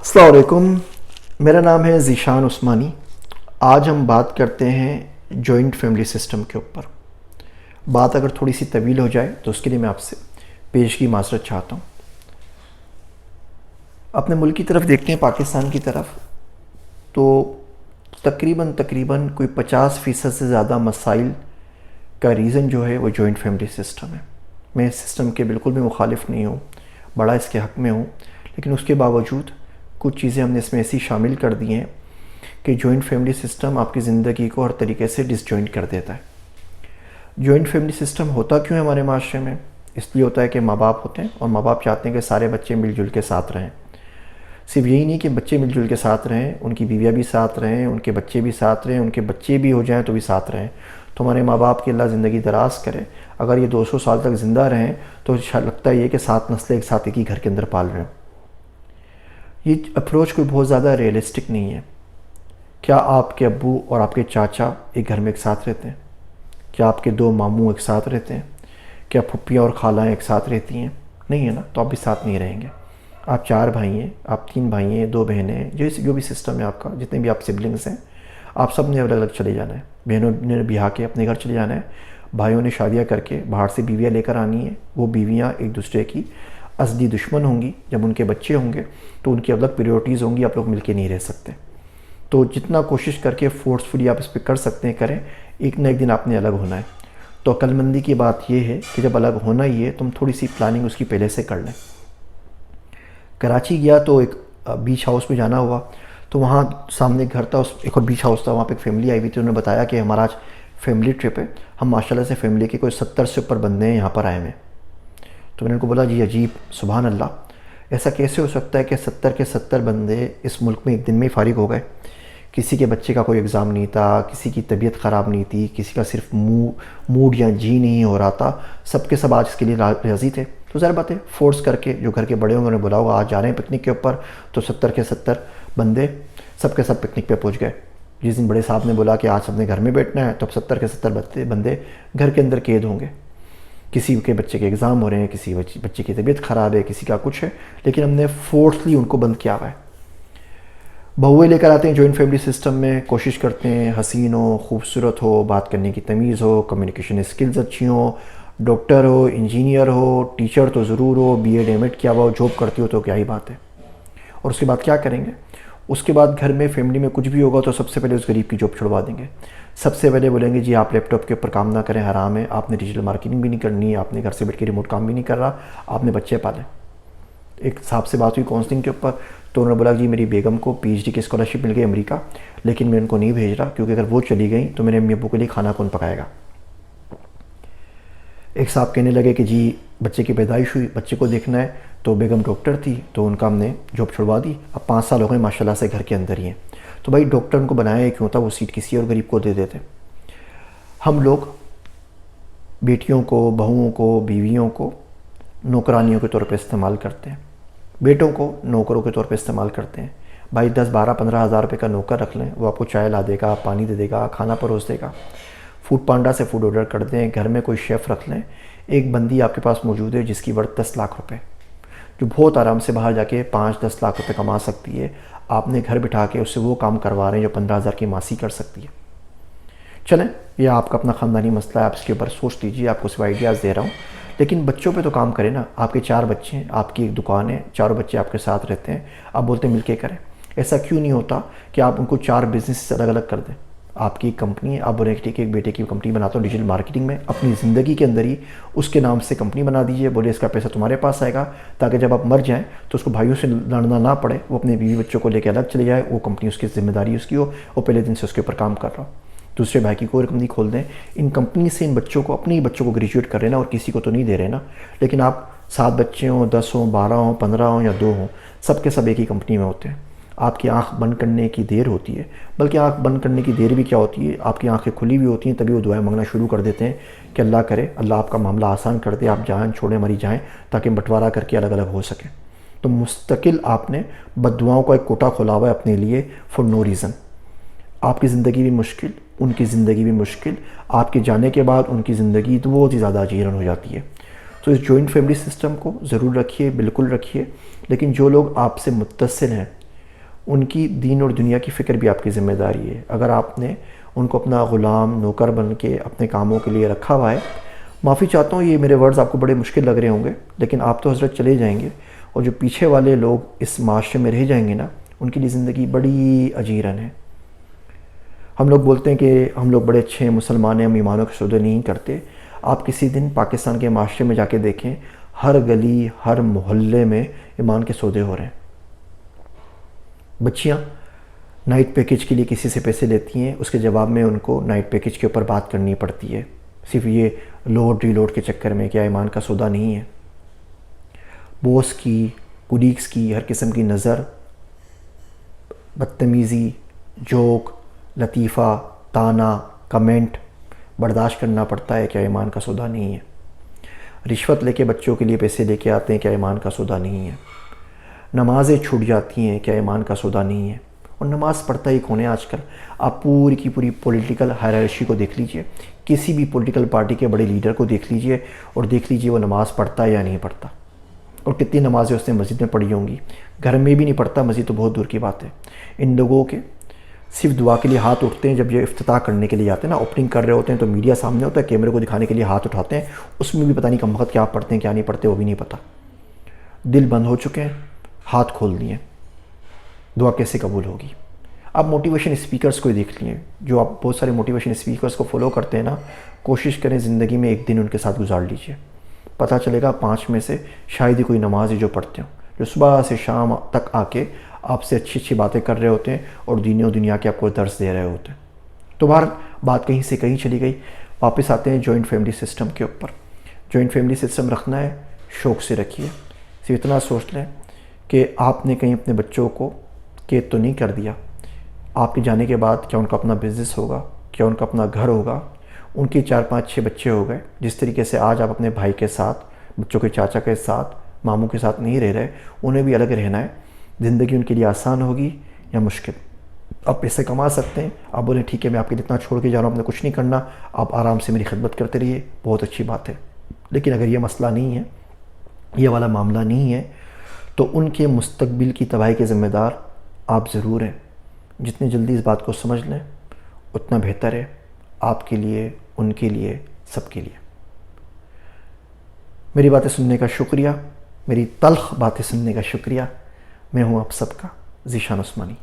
अस्सलाम वालेकुम। मेरा नाम है ज़ीशान उस्मानी। आज हम बात करते हैं जॉइंट फैमिली सिस्टम के ऊपर। बात अगर थोड़ी सी तवील हो जाए तो उसके लिए मैं आपसे पेशगी माज़रत चाहता हूँ। अपने मुल्क की तरफ देखते हैं, पाकिस्तान की तरफ, तो तकरीबन कोई 50% से ज़्यादा मसाइल का रीज़न जो है वो जॉइंट फैमिली सिस्टम है। मैं इस सिस्टम के बिल्कुल भी मुखालिफ नहीं हूँ, बड़ा इसके हक़ में हूँ, लेकिन उसके बावजूद कुछ चीज़ें हमने इसमें ऐसी शामिल कर दी हैं कि जॉइंट फैमिली सिस्टम आपकी ज़िंदगी को हर तरीके से डिसजॉइंट कर देता है। जॉइंट फैमिली सिस्टम होता क्यों है हमारे माशरे में? इसलिए होता है कि माँ बाप होते हैं और माँ बाप चाहते हैं कि सारे बच्चे मिलजुल के साथ रहें। सिर्फ यही नहीं कि बच्चे मिलजुल के साथ रहें, उनकी बीवियाँ भी साथ रहें, उनके बच्चे भी साथ रहें, उनके बच्चे भी हो जाएं तो भी साथ रहें। तो हमारे माँ बाप की अल्लाह ज़िंदगी दराज करे। अगर ये 200 साल तक ज़िंदा रहें तो लगता है कि 7 नस्लें एक साथ एक ही घर के अंदर पाल रहे हैं। ये अप्रोच कोई बहुत ज़्यादा रियलिस्टिक नहीं है। क्या आपके अब्बू और आपके चाचा एक घर में एक साथ रहते हैं? क्या आपके 2 मामू एक साथ रहते हैं? क्या फुप्पियाँ और खालाएँ एक साथ रहती हैं? नहीं है ना, तो आप भी साथ नहीं रहेंगे। आप 4 भाई हैं, आप 3 भाई हैं, 2 बहनें हैं, जो भी सिस्टम है आपका, जितने भी आप सिबलिंग्स हैं, आप सब ने अलग अलग चले जाना है। बहनों ने ब्याह के अपने घर चले जाना है, भाइयों ने शादियाँ करके बाहर से बीवियाँ लेकर आनी है। वो बीवियाँ एक दूसरे की असली दुश्मन होंगी। जब उनके बच्चे होंगे तो उनकी अलग प्रायोरिटीज़ होंगी, आप लोग मिलके नहीं रह सकते। तो जितना कोशिश करके फोर्सफुली आप इस पर कर सकते हैं करें, एक ना एक दिन आपने अलग होना है। तो अक्लमंदी की बात यह है कि जब अलग होना ही है तो हम थोड़ी सी प्लानिंग उसकी पहले से कर लें। कराची गया तो एक बीच हाउस में जाना हुआ, तो वहाँ सामने घर था, उस एक और बीच हाउस था, वहाँ पे एक फैमिली आई हुई थी। उन्होंने बताया कि हमारा आज फैमिली ट्रिप है, हम माशाल्लाह से फैमिली के कोई 70 से ऊपर बंदे हैं यहाँ पर आए हैं। तो मैंने उनको बोला, जी अजीब, सुभान अल्लाह, ऐसा कैसे हो सकता है कि 70 के 70 बंदे इस मुल्क में एक दिन में ही फारिग हो गए? किसी के बच्चे का कोई एग्ज़ाम नहीं था, किसी की तबीयत ख़राब नहीं थी, किसी का सिर्फ मूड या जी नहीं हो रहा था, सब के सब आज इसके लिए राज़ी थे। तो ज़रा बात है, फोर्स करके जो घर के बड़े होंगे उन्होंने बोला होगा आज जा रहे हैं पिकनिक के ऊपर, तो 70 के 70 बंदे सब के सब पिकनिक पे पहुंच गए। जिस दिन बड़े साहब ने बोला कि आज सबने घर में बैठना है, तो अब 70 के 70 बंदे घर के अंदर कैद होंगे। किसी के बच्चे के एग्ज़ाम हो रहे हैं, किसी बच्चे की तबीयत ख़राब है, किसी का कुछ है, लेकिन हमने फोर्सली उनको बंद किया हुआ है। बहुएँ लेकर आते हैं जॉइंट फैमिली सिस्टम में, कोशिश करते हैं हसीन हो, खूबसूरत हो, बात करने की तमीज़ हो, कम्युनिकेशन स्किल्स अच्छी हो, डॉक्टर हो, इंजीनियर हो, टीचर तो ज़रूर हो, बीएड एमएड किया हुआ हो, जॉब करती हो तो क्या ही बात है। और उसके बाद क्या करेंगे? उसके बाद घर में फैमिली में कुछ भी होगा तो सबसे पहले उस गरीब की जॉब छुड़वा देंगे। सबसे पहले बोलेंगे जी आप लैपटॉप के ऊपर काम ना करें, हराम है, आपने डिजिटल मार्केटिंग भी नहीं करनी है, आपने घर से बैठ के रिमोट काम भी नहीं कर रहा, आपने बच्चे पाले। एक साहब से बात हुई काउंसलिंग के ऊपर, तो उन्होंने बोला जी मेरी बेगम को पीएचडी की स्कॉलरशिप मिल गई अमेरिका, लेकिन मैं उनको नहीं भेज रहा क्योंकि अगर वो चली गई तो मेरे अम्मी अब्बू के लिए खाना कौन पकाएगा। एक साहब कहने लगे कि जी बच्चे की पैदाइश हुई, बच्चे को देखना है, तो बेगम डॉक्टर थी तो उनका हमने जॉब छुड़वा दी, अब 5 साल हो गए माशाल्लाह से घर के अंदर ही हैं। तो भाई डॉक्टर उनको बनाया क्यों था? वो सीट किसी और गरीब को दे देते। हम लोग बेटियों को, बहुओं को, बीवियों को नौकरानियों के तौर पर इस्तेमाल करते हैं, बेटों को नौकरों के तौर पे इस्तेमाल करते हैं। भाई 10, 12, 15 हज़ार रुपये का नौकर रख लें, वो आपको चाय ला देगा, पानी दे देगा, खाना परोस देगा। फूड पांडा से फूड ऑर्डर कर दें, घर में कोई शेफ़ रख लें, एक बंदी आपके पास मौजूद है जिसकी वर्थ 10 लाख रुपए, जो बहुत आराम से बाहर जाके 5-10 लाख रुपए कमा सकती है। आपने घर बिठा के उससे वो काम करवा रहे हैं जो 15 हज़ार की मासी कर सकती है। चलें, यह आपका अपना ख़ानदानी मसला है, आप इसके ऊपर सोच लीजिए, आपको सिर्फ आइडियाज़ दे रहा हूँ, लेकिन बच्चों पे तो काम करें ना। आपके 4 बच्चे हैं, आपकी एक दुकान है, चारों बच्चे आपके साथ रहते हैं, आप बोलते हैं मिलके करें। ऐसा क्यों नहीं होता कि आप उनको 4 बिजनेस अलग अलग कर दें? आपकी एक कंपनी है, आप बोले ठीक है एक बेटे की कंपनी बनाता हूँ डिजिटल मार्केटिंग में, अपनी ज़िंदगी के अंदर ही उसके नाम से कंपनी बना दीजिए, बोले इसका पैसा तुम्हारे पास आएगा, ताकि जब आप मर जाएँ तो उसको भाइयों से लड़ना ना पड़े, वो अपने बीवी बच्चों को लेकर अलग चले जाए, वो कंपनी उसकी जिम्मेदारी उसकी हो, वो पहले दिन से उसके ऊपर काम कर रहा हो। दूसरे भाई की कोई कंपनी खोल दें, इन कंपनी से इन बच्चों को, अपने ही बच्चों को ग्रेजुएट कर रहे ना, और किसी को तो नहीं दे रहे ना। लेकिन आप 7 बच्चे हों, 10 हों, 12 हों, 15 हों या 2 हों, सब के सब एक ही कंपनी में होते हैं। आपकी आंख बंद करने की देर होती है, बल्कि आंख बंद करने की देर भी क्या होती है, आपकी आंखें खुली हुई होती हैं, तभी वो दुआएं मांगना शुरू कर देते हैं कि अल्लाह करे, अल्लाह आपका मामला आसान कर दे, आप जान छोड़े मरी जाएँ, ताकि बंटवारा करके अलग अलग हो सके। तो मुस्तकिल आपने बद्दुआओं का एक कोटा खोला हुआ है अपने लिए फॉर नो रीज़न। आपकी ज़िंदगी भी मुश्किल, उनकी ज़िंदगी भी मुश्किल, आपके जाने के बाद उनकी ज़िंदगी तो बहुत ही ज़्यादा अजीरन हो जाती है। तो इस जॉइंट फैमिली सिस्टम को ज़रूर रखिए, बिल्कुल रखिए, लेकिन जो लोग आपसे मुत्तसिल हैं, उनकी दीन और दुनिया की फ़िक्र भी आपकी ज़िम्मेदारी है। अगर आपने उनको अपना ग़ुलाम नौकर बन के अपने कामों के लिए रखा हुआ है, माफ़ी चाहता हूँ ये मेरे वर्ड्स आपको बड़े मुश्किल लग रहे होंगे, लेकिन आप तो हज़रत चले जाएंगे और जो पीछे वाले लोग इस माशरे में रह जाएंगे ना, उनके लिए ज़िंदगी बड़ी अजीरन है। हम लोग बोलते हैं कि हम लोग बड़े अच्छे हैं, मुसलमान हैं, हम ईमानों के सौदे नहीं करते। आप किसी दिन पाकिस्तान के माशरे में जाके देखें, हर गली हर मोहल्ले में ईमान के सौदे हो रहे हैं। बच्चियाँ नाइट पैकेज के लिए किसी से पैसे लेती हैं, उसके जवाब में उनको नाइट पैकेज के ऊपर बात करनी पड़ती है, सिर्फ ये लोड रीलोड के चक्कर में। क्या ईमान का सौदा नहीं है? बॉस की, कुलीग्स की हर किस्म की नज़र, बदतमीज़ी, जोक, लतीफ़ा, ताना, कमेंट बर्दाश्त करना पड़ता है। क्या ईमान का सौदा नहीं है? रिश्वत लेके बच्चों के लिए पैसे लेके आते हैं। क्या ईमान का सौदा नहीं है? नमाज़ें छूट जाती हैं। क्या ईमान का सौदा नहीं है? और नमाज़ पढ़ता ही कौन है आजकल? आप पूरी की पूरी पॉलिटिकल हायरार्की को देख लीजिए, किसी भी पॉलिटिकल पार्टी के बड़े लीडर को देख लीजिए और देख लीजिए वो नमाज़ पढ़ता है या नहीं पढ़ता। और कितनी नमाज़ें उसने मस्जिद में पढ़ी होंगी, घर में भी नहीं पढ़ता, मस्जिद तो बहुत दूर की बात है। इन लोगों के सिर्फ दुआ के लिए हाथ उठते हैं जब ये इफ्तिताह करने के लिए जाते हैं ना, ओपनिंग कर रहे होते हैं तो मीडिया सामने होता है, कैमरे को दिखाने के लिए हाथ उठाते हैं, उसमें भी पता नहीं कम वक्त क्या पढ़ते हैं क्या नहीं पढ़ते, वो भी नहीं पता। दिल बंद हो चुके हैं, हाथ खोल दिए, दुआ कैसे कबूल होगी? आप मोटिवेशन स्पीकर्स को ही देख लिए, जो आप बहुत सारे मोटिवेशन स्पीकर्स को फॉलो करते हैं ना, कोशिश करें ज़िंदगी में एक दिन उनके साथ गुजार लीजिए, पता चलेगा 5 में से शायद ही कोई नमाज ही जो पढ़ते हो, जो सुबह से शाम तक आके आपसे अच्छी अच्छी बातें कर रहे होते हैं और दीन और दुनिया के आपको दर्स दे रहे होते हैं। तो बाहर बात कहीं से कहीं चली गई। वापस आते हैं जॉइंट फैमिली सिस्टम के ऊपर। जॉइंट फैमिली सिस्टम रखना है, शौक़ से रखिए। सिर्फ इतना सोच लें कि आपने कहीं अपने बच्चों को कैद तो नहीं कर दिया। आपके जाने के बाद क्या उनका अपना बिज़नेस होगा? क्या उनका अपना घर होगा? उनके 4, 5, 6 बच्चे हो गए। जिस तरीके से आज आप अपने भाई के साथ, बच्चों के चाचा के साथ, मामू के साथ नहीं रह रहे, उन्हें भी अलग रहना है। ज़िंदगी उनके लिए आसान होगी या मुश्किल? आप पैसे कमा सकते हैं, आप बोलें ठीक है मैं आपके लिए इतना छोड़ के जा रहा हूँ, आपने कुछ नहीं करना, आप आराम से मेरी खिदमत करते रहिए, बहुत अच्छी बात है। लेकिन अगर ये मसला नहीं है, ये वाला मामला नहीं है, तो उनके मुस्तकबिल की तबाही के ज़िम्मेदार आप ज़रूर हैं। जितनी जल्दी इस बात को समझ लें उतना बेहतर है, आपके लिए, उनके लिए, सबके लिए। मेरी बातें सुनने का शुक्रिया, मेरी तल्ख़ बातें सुनने का शुक्रिया। मैं हूँ आप सबका ज़ीशान उस्मानी।